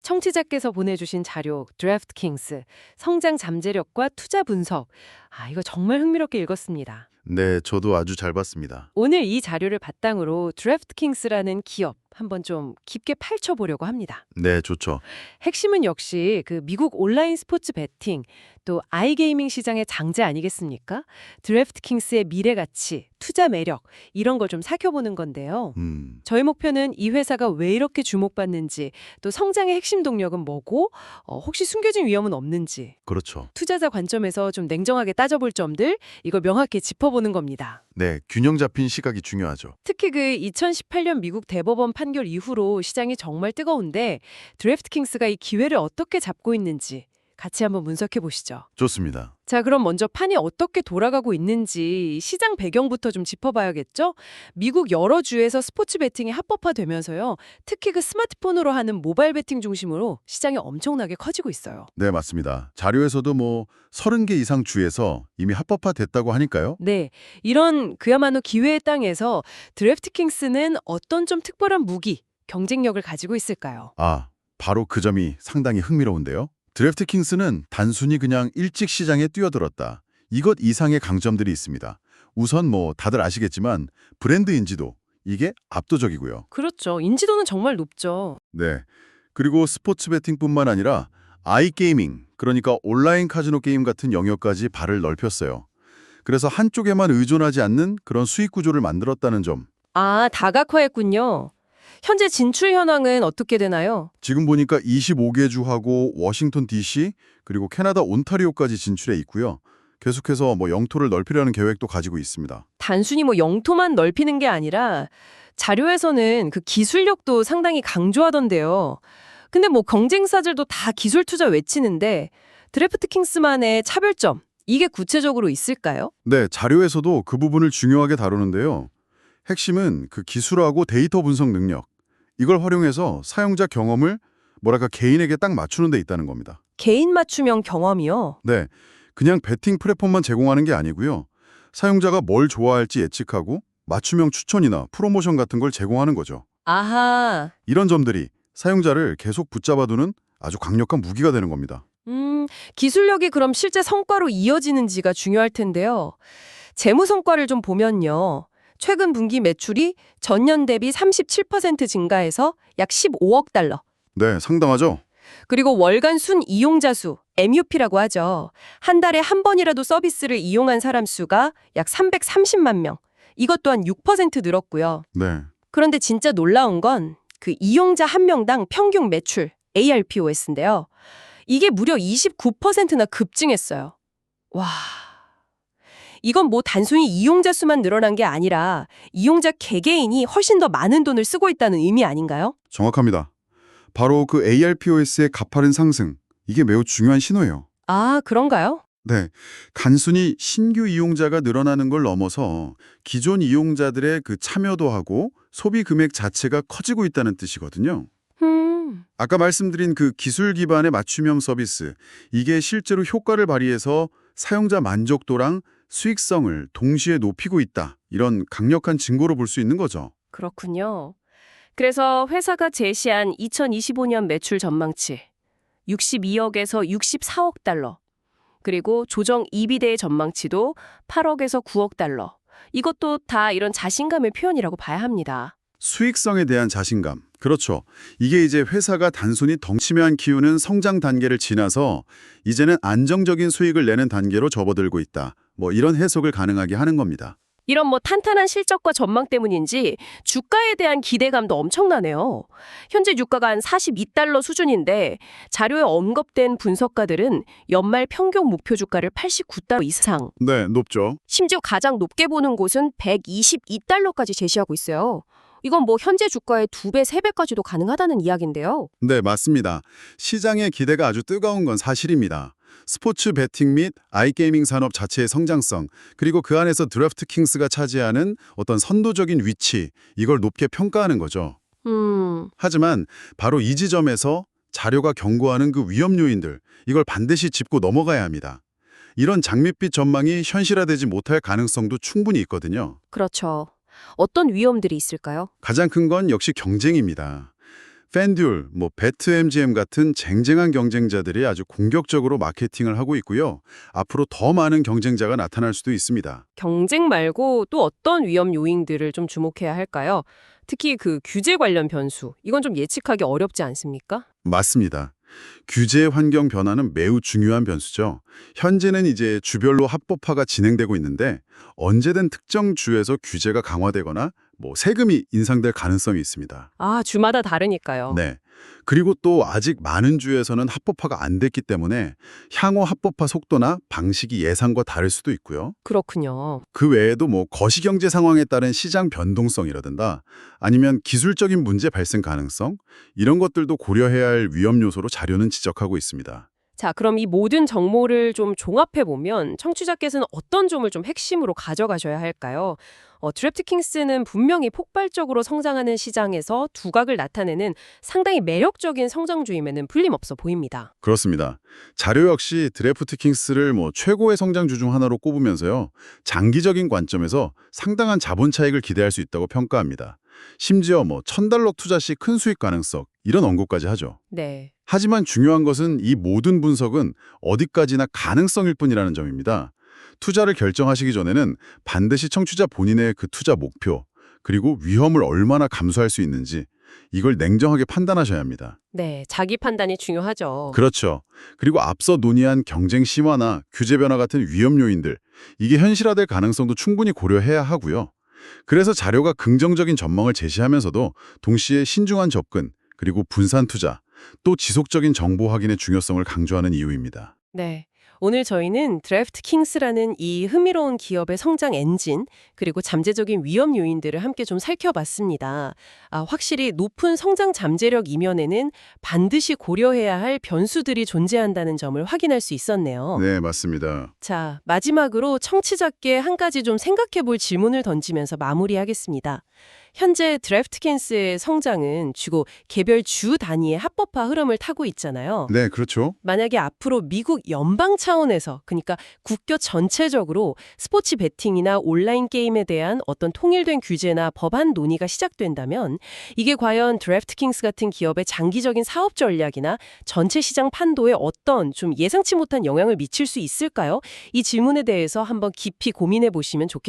청취자께서 보내주신 자료 드래프트킹스 성장 잠재력과 투자 분석. 이거 정말 흥미롭게 읽었습니다. 네, 저도 아주 잘 봤습니다. 오늘 이 자료를 바탕으로 드래프트킹스라는 기업 한번 좀 깊게 파헤쳐보려고 합니다. 네, 좋죠. 핵심은 역시 그 미국 온라인 스포츠 베팅 또 아이게이밍 시장의 장재 아니겠습니까? 드래프트킹스의 미래 가치, 투자 매력 이런 걸 좀 살펴보는 건데요. 저희 목표는 이 회사가 왜 이렇게 주목받는지 또 성장의 핵심 동력은 뭐고 혹시 숨겨진 위험은 없는지 그렇죠. 투자자 관점에서 좀 냉정하게 따져볼 점들 이걸 명확히 짚어보는 겁니다. 네, 균형 잡힌 시각이 중요하죠. 특히 그 2018년 미국 대법원 판결 이후로 시장이 정말 뜨거운데 드래프트킹스가 이 기회를 어떻게 잡고 있는지 같이 한번 분석해 보시죠. 좋습니다. 자, 그럼 먼저 판이 어떻게 돌아가고 있는지 시장 배경부터 좀 짚어봐야겠죠? 미국 여러 주에서 스포츠 베팅이 합법화되면서요. 특히 그 스마트폰으로 하는 모바일 베팅 중심으로 시장이 엄청나게 커지고 있어요. 네, 맞습니다. 자료에서도 30개 이상 주에서 이미 합법화됐다고 하니까요. 네, 이런 그야말로 기회의 땅에서 드래프트킹스는 어떤 좀 특별한 무기, 경쟁력을 가지고 있을까요? 바로 그 점이 상당히 흥미로운데요. 드래프트킹스는 단순히 그냥 일찍 시장에 뛰어들었다. 이것 이상의 강점들이 있습니다. 우선 다들 아시겠지만 브랜드 인지도, 이게 압도적이고요. 그렇죠. 인지도는 정말 높죠. 네. 그리고 스포츠 베팅뿐만 아니라 아이게이밍, 그러니까 온라인 카지노 게임 같은 영역까지 발을 넓혔어요. 그래서 한쪽에만 의존하지 않는 그런 수익 구조를 만들었다는 점. 다각화했군요. 현재 진출 현황은 어떻게 되나요? 지금 보니까 25개 주하고 워싱턴 DC, 그리고 캐나다 온타리오까지 진출해 있고요. 계속해서 영토를 넓히려는 계획도 가지고 있습니다. 단순히 영토만 넓히는 게 아니라 자료에서는 그 기술력도 상당히 강조하던데요. 근데 경쟁사들도 다 기술 투자 외치는데 드래프트킹스만의 차별점, 이게 구체적으로 있을까요? 네, 자료에서도 그 부분을 중요하게 다루는데요. 핵심은 그 기술하고 데이터 분석 능력, 이걸 활용해서 사용자 경험을 개인에게 딱 맞추는 데 있다는 겁니다. 개인 맞춤형 경험이요? 네, 그냥 베팅 플랫폼만 제공하는 게 아니고요. 사용자가 뭘 좋아할지 예측하고 맞춤형 추천이나 프로모션 같은 걸 제공하는 거죠. 아하. 이런 점들이 사용자를 계속 붙잡아두는 아주 강력한 무기가 되는 겁니다. 기술력이 그럼 실제 성과로 이어지는지가 중요할 텐데요. 재무 성과를 좀 보면요. 최근 분기 매출이 전년 대비 37% 증가해서 약 15억 달러. 네, 상당하죠? 그리고 월간 순 이용자 수, MUP라고 하죠. 한 달에 한 번이라도 서비스를 이용한 사람 수가 약 330만 명. 이것 또한 6% 늘었고요. 네. 그런데 진짜 놀라운 건 그 이용자 한 명당 평균 매출, ARPOS인데요. 이게 무려 29%나 급증했어요. 와... 이건 단순히 이용자 수만 늘어난 게 아니라 이용자 개개인이 훨씬 더 많은 돈을 쓰고 있다는 의미 아닌가요? 정확합니다. 바로 그 ARPOS의 가파른 상승, 이게 매우 중요한 신호예요. 그런가요? 네, 단순히 신규 이용자가 늘어나는 걸 넘어서 기존 이용자들의 그 참여도하고 소비 금액 자체가 커지고 있다는 뜻이거든요. 아까 말씀드린 그 기술 기반의 맞춤형 서비스, 이게 실제로 효과를 발휘해서 사용자 만족도랑 수익성을 동시에 높이고 있다. 이런 강력한 증거로 볼 수 있는 거죠. 그렇군요. 그래서 회사가 제시한 2025년 매출 전망치 62억에서 64억 달러. 그리고 조정 EBITDA의 전망치도 8억에서 9억 달러. 이것도 다 이런 자신감의 표현이라고 봐야 합니다. 수익성에 대한 자신감. 그렇죠. 이게 이제 회사가 단순히 덩치만 키우는 성장 단계를 지나서 이제는 안정적인 수익을 내는 단계로 접어들고 있다. 이런 해석을 가능하게 하는 겁니다. 이런 탄탄한 실적과 전망 때문인지 주가에 대한 기대감도 엄청나네요. 현재 유가가 한 42달러 수준인데 자료에 언급된 분석가들은 연말 평균 목표 주가를 89달러 이상. 네, 높죠. 심지어 가장 높게 보는 곳은 122달러까지 제시하고 있어요. 이건 현재 주가의 2배, 3배까지도 가능하다는 이야기인데요. 네, 맞습니다. 시장의 기대가 아주 뜨거운 건 사실입니다. 스포츠 베팅 및 아이게이밍 산업 자체의 성장성, 그리고 그 안에서 드래프트킹스가 차지하는 어떤 선도적인 위치, 이걸 높게 평가하는 거죠. 하지만 바로 이 지점에서 자료가 경고하는 그 위험 요인들, 이걸 반드시 짚고 넘어가야 합니다. 이런 장밋빛 전망이 현실화되지 못할 가능성도 충분히 있거든요. 그렇죠. 어떤 위험들이 있을까요? 가장 큰 건 역시 경쟁입니다. 팬듀얼, 배트MGM 같은 쟁쟁한 경쟁자들이 아주 공격적으로 마케팅을 하고 있고요. 앞으로 더 많은 경쟁자가 나타날 수도 있습니다. 경쟁 말고 또 어떤 위험 요인들을 좀 주목해야 할까요? 특히 그 규제 관련 변수, 이건 좀 예측하기 어렵지 않습니까? 맞습니다. 규제 환경 변화는 매우 중요한 변수죠. 현재는 이제 주별로 합법화가 진행되고 있는데 언제든 특정 주에서 규제가 강화되거나 세금이 인상될 가능성이 있습니다. 아, 주마다 다르니까요. 네. 그리고 또 아직 많은 주에서는 합법화가 안 됐기 때문에 향후 합법화 속도나 방식이 예상과 다를 수도 있고요. 그렇군요. 그 외에도 거시경제 상황에 따른 시장 변동성이라든가 아니면 기술적인 문제 발생 가능성 이런 것들도 고려해야 할 위험 요소로 자료는 지적하고 있습니다. 자, 그럼 이 모든 정보를 좀 종합해보면 청취자께서는 어떤 점을 좀 핵심으로 가져가셔야 할까요? 드래프트킹스는 분명히 폭발적으로 성장하는 시장에서 두각을 나타내는 상당히 매력적인 성장주임에는 풀림없어 보입니다. 그렇습니다. 자료 역시 드래프트킹스를 최고의 성장주 중 하나로 꼽으면서요. 장기적인 관점에서 상당한 자본 차익을 기대할 수 있다고 평가합니다. 심지어 $1,000 투자 시 큰 수익 가능성 이런 언급까지 하죠. 네. 하지만 중요한 것은 이 모든 분석은 어디까지나 가능성일 뿐이라는 점입니다. 투자를 결정하시기 전에는 반드시 청취자 본인의 그 투자 목표, 그리고 위험을 얼마나 감수할 수 있는지 이걸 냉정하게 판단하셔야 합니다. 네, 자기 판단이 중요하죠. 그렇죠. 그리고 앞서 논의한 경쟁 심화나 규제 변화 같은 위험 요인들, 이게 현실화될 가능성도 충분히 고려해야 하고요. 그래서 자료가 긍정적인 전망을 제시하면서도 동시에 신중한 접근, 그리고 분산 투자, 또 지속적인 정보 확인의 중요성을 강조하는 이유입니다. 네. 오늘 저희는 드래프트킹스라는 이 흥미로운 기업의 성장 엔진, 그리고 잠재적인 위험 요인들을 함께 좀 살펴봤습니다. 확실히 높은 성장 잠재력 이면에는 반드시 고려해야 할 변수들이 존재한다는 점을 확인할 수 있었네요. 네, 맞습니다. 자, 마지막으로 청취자께 한 가지 좀 생각해 볼 질문을 던지면서 마무리하겠습니다. 현재 드래프트킹스의 성장은 주로 개별 주 단위의 합법화 흐름을 타고 있잖아요. 네, 그렇죠. 만약에 앞으로 미국 연방 차원에서, 그러니까 국교 전체적으로 스포츠 베팅이나 온라인 게임에 대한 어떤 통일된 규제나 법안 논의가 시작된다면 이게 과연 드래프트킹스 같은 기업의 장기적인 사업 전략이나 전체 시장 판도에 어떤 좀 예상치 못한 영향을 미칠 수 있을까요? 이 질문에 대해서 한번 깊이 고민해 보시면 좋겠습니다.